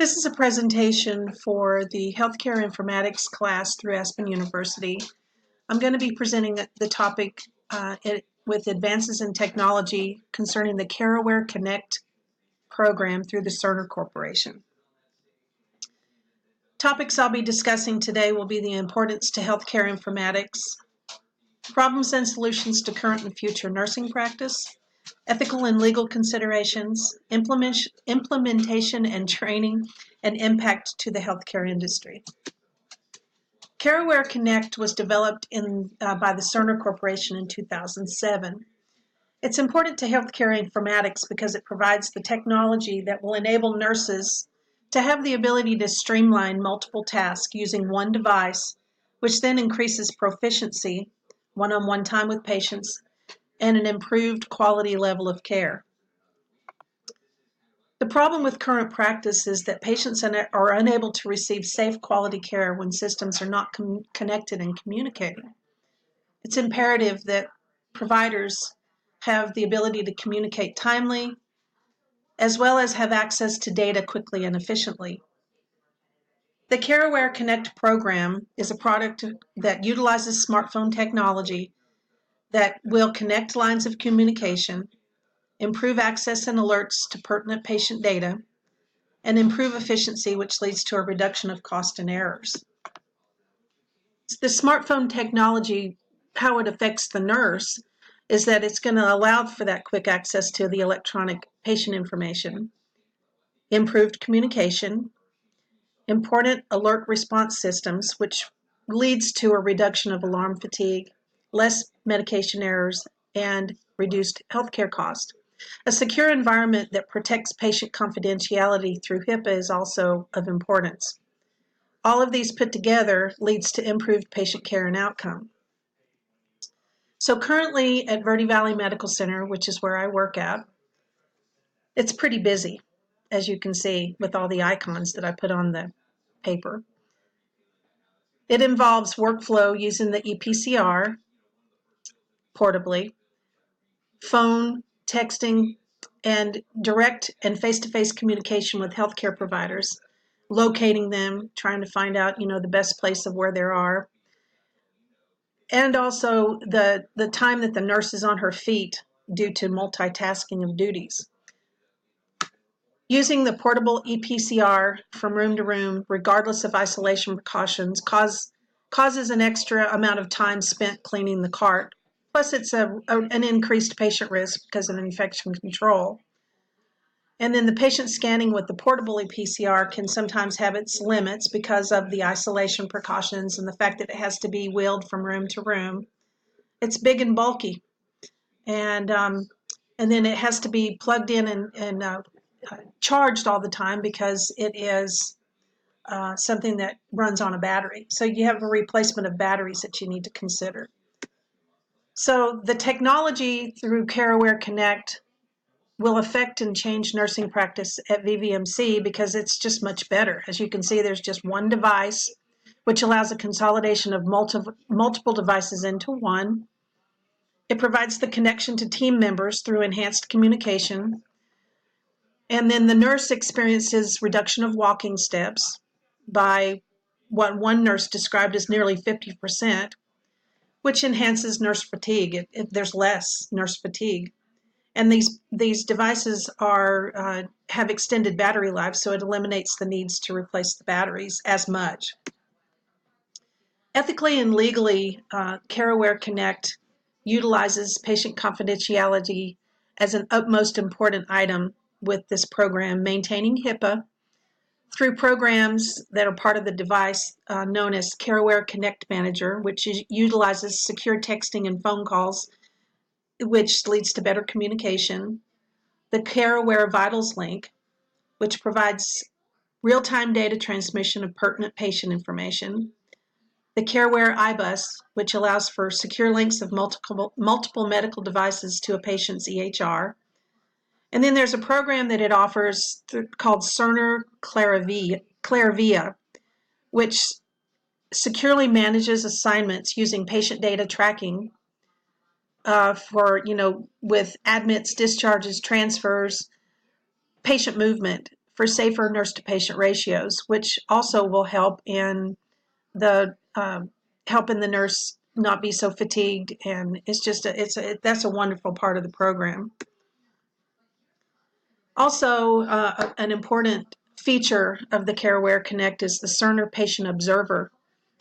This is a presentation for the Healthcare Informatics class through Aspen University. I'm going to be presenting the topic with advances in technology concerning the CareAware Connect program through the Cerner Corporation. Topics I'll be discussing today will be the importance to healthcare informatics, problems and solutions to current and future nursing practice, ethical and legal considerations, implementation and training, and impact to the healthcare industry. CareAware Connect was developed by the Cerner Corporation in 2007. It's important to healthcare informatics because it provides the technology that will enable nurses to have the ability to streamline multiple tasks using one device, which then increases proficiency, one-on-one time with patients, and an improved quality level of care. The problem with current practice is that patients are unable to receive safe quality care when systems are not connected and communicating. It's imperative that providers have the ability to communicate timely, as well as have access to data quickly and efficiently. The CareAware Connect program is a product that utilizes smartphone technology that will connect lines of communication, improve access and alerts to pertinent patient data, and improve efficiency, which leads to a reduction of cost and errors. The smartphone technology, how it affects the nurse, is that it's going to allow for that quick access to the electronic patient information, improved communication, important alert response systems, which leads to a reduction of alarm fatigue, less medication errors, and reduced healthcare cost. A secure environment that protects patient confidentiality through HIPAA is also of importance. All of these put together leads to improved patient care and outcome. So currently at Verde Valley Medical Center, which is where I work at, it's pretty busy, as you can see with all the icons that I put on the paper. It involves workflow using the EPCR portably, phone, texting, and direct and face-to-face communication with healthcare providers, locating them, trying to find out, the best place of where they are, and also the time that the nurse is on her feet due to multitasking of duties. Using the portable EPCR from room to room, regardless of isolation precautions, causes an extra amount of time spent cleaning the cart. Plus, it's an increased patient risk because of infection control. And then the patient scanning with the portable EPCR can sometimes have its limits because of the isolation precautions and the fact that it has to be wheeled from room to room. It's big and bulky, and then it has to be plugged in and charged all the time because it is something that runs on a battery. So you have a replacement of batteries that you need to consider. So the technology through CareAware Connect will affect and change nursing practice at VVMC because it's just much better. As you can see, there's just one device, which allows a consolidation of multiple devices into one. It provides the connection to team members through enhanced communication. And then the nurse experiences reduction of walking steps by what one nurse described as nearly 50%, which enhances nurse fatigue. There's less nurse fatigue. And these devices have extended battery life, so it eliminates the needs to replace the batteries as much. Ethically and legally, CareAware Connect utilizes patient confidentiality as an utmost important item with this program, maintaining HIPAA through programs that are part of the device known as CareAware Connect Manager, which utilizes secure texting and phone calls, which leads to better communication. The CareAware Vitals link, which provides real-time data transmission of pertinent patient information. The CareAware iBus, which allows for secure links of multiple medical devices to a patient's EHR. And then there's a program that it offers called Cerner Clairvia, which securely manages assignments using patient data tracking with admits, discharges, transfers, patient movement for safer nurse-to-patient ratios, which also will help in the nurse not be so fatigued, and that's a wonderful part of the program. Also, an important feature of the CareAware Connect is the Cerner Patient Observer,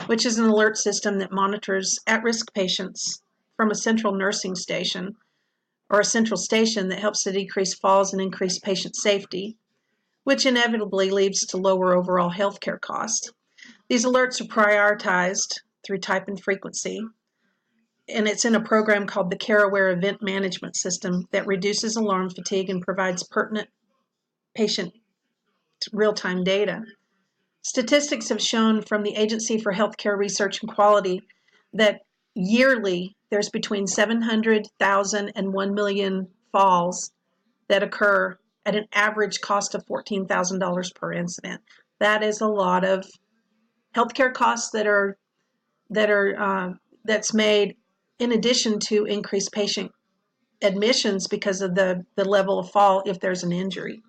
which is an alert system that monitors at-risk patients from a central nursing station, or a central station that helps to decrease falls and increase patient safety, which inevitably leads to lower overall healthcare costs. These alerts are prioritized through type and frequency, and it's in a program called the CareAware Event Management System that reduces alarm fatigue and provides pertinent patient real-time data. Statistics have shown from the Agency for Healthcare Research and Quality that yearly there's between 700,000 and 1 million falls that occur at an average cost of $14,000 per incident. That is a lot of healthcare costs that's made in addition to increased patient admissions because of the level of fall if there's an injury.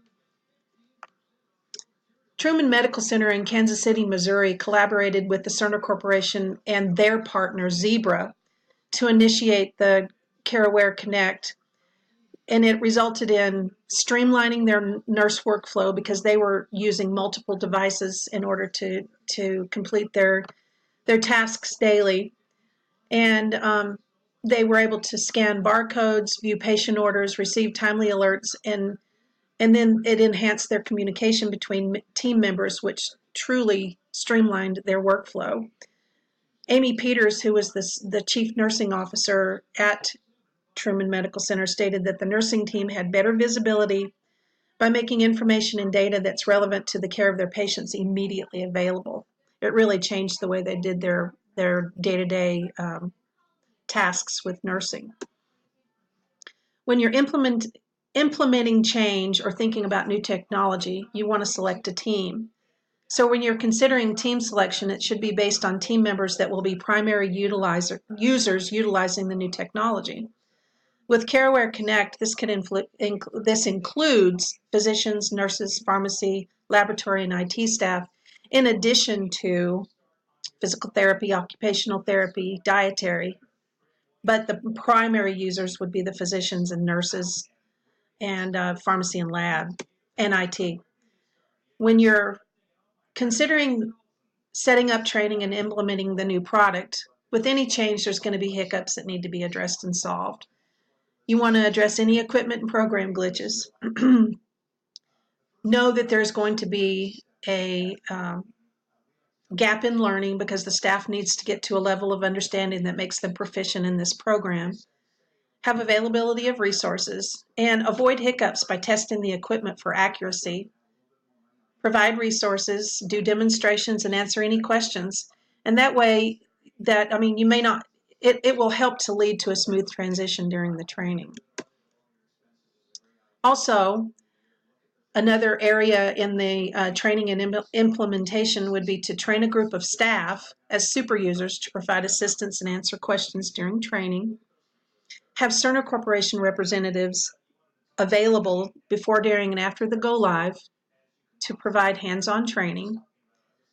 Truman Medical Center in Kansas City, Missouri collaborated with the Cerner Corporation and their partner Zebra to initiate the CareAware Connect, and it resulted in streamlining their nurse workflow because they were using multiple devices in order to complete their tasks daily. And they were able to scan barcodes, view patient orders, receive timely alerts, and then it enhanced their communication between team members, which truly streamlined their workflow. Amy Peters, who was the chief nursing officer at Truman Medical Center, stated that the nursing team had better visibility by making information and data that's relevant to the care of their patients immediately available. It really changed the way they did their day-to-day tasks with nursing. When you're implementing change or thinking about new technology, you want to select a team. So when you're considering team selection, it should be based on team members that will be primary users utilizing the new technology. With CareAware Connect, this includes physicians, nurses, pharmacy, laboratory, and IT staff, in addition to physical therapy, occupational therapy, dietary. But the primary users would be the physicians and nurses and pharmacy and lab and IT. When you're considering setting up training and implementing the new product, with any change, there's going to be hiccups that need to be addressed and solved. You want to address any equipment and program glitches. Know that there's going to be a gap in learning because the staff needs to get to a level of understanding that makes them proficient in this program. Have availability of resources, and avoid hiccups by testing the equipment for accuracy. Provide resources, do demonstrations, and answer any questions. And that way, you may not, it will help to lead to a smooth transition during the training. Also, another area in the training and implementation would be to train a group of staff as super users to provide assistance and answer questions during training. Have Cerner Corporation representatives available before, during, and after the go live to provide hands-on training.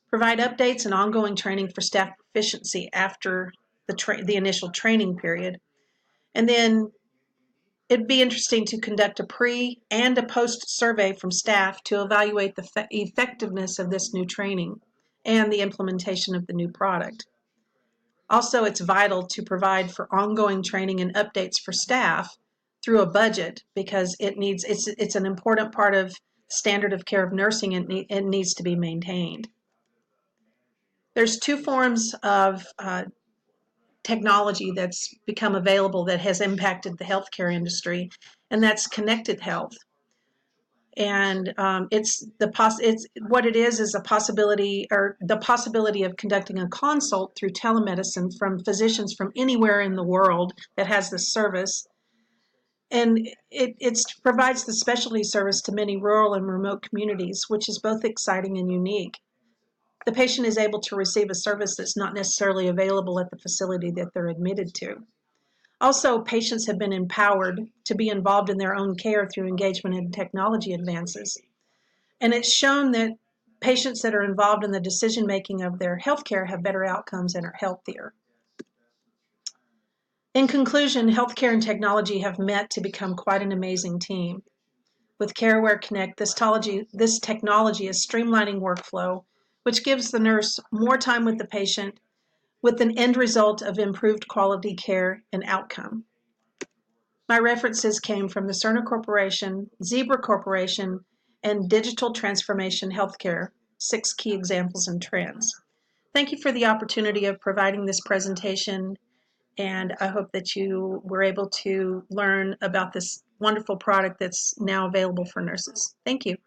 Provide updates and ongoing training for staff proficiency after the initial training period. And then it'd be interesting to conduct a pre and a post survey from staff to evaluate the effectiveness of this new training and the implementation of the new product. Also, it's vital to provide for ongoing training and updates for staff through a budget because it's an important part of standard of care of nursing and it needs to be maintained. There's two forms of technology that's become available that has impacted the healthcare industry, and that's connected health. And it's what it is a possibility, or the possibility of conducting a consult through telemedicine from physicians from anywhere in the world that has this service. And it provides the specialty service to many rural and remote communities, which is both exciting and unique. The patient is able to receive a service that's not necessarily available at the facility that they're admitted to. Also, patients have been empowered to be involved in their own care through engagement in technology advances. And it's shown that patients that are involved in the decision making of their healthcare have better outcomes and are healthier. In conclusion, healthcare and technology have met to become quite an amazing team. With CareAware Connect, this technology is streamlining workflow, which gives the nurse more time with the patient, with an end result of improved quality care and outcome. My references came from the Cerner Corporation, Zebra Corporation, and Digital Transformation Healthcare, 6 key examples and trends. Thank you for the opportunity of providing this presentation, and I hope that you were able to learn about this wonderful product that's now available for nurses. Thank you.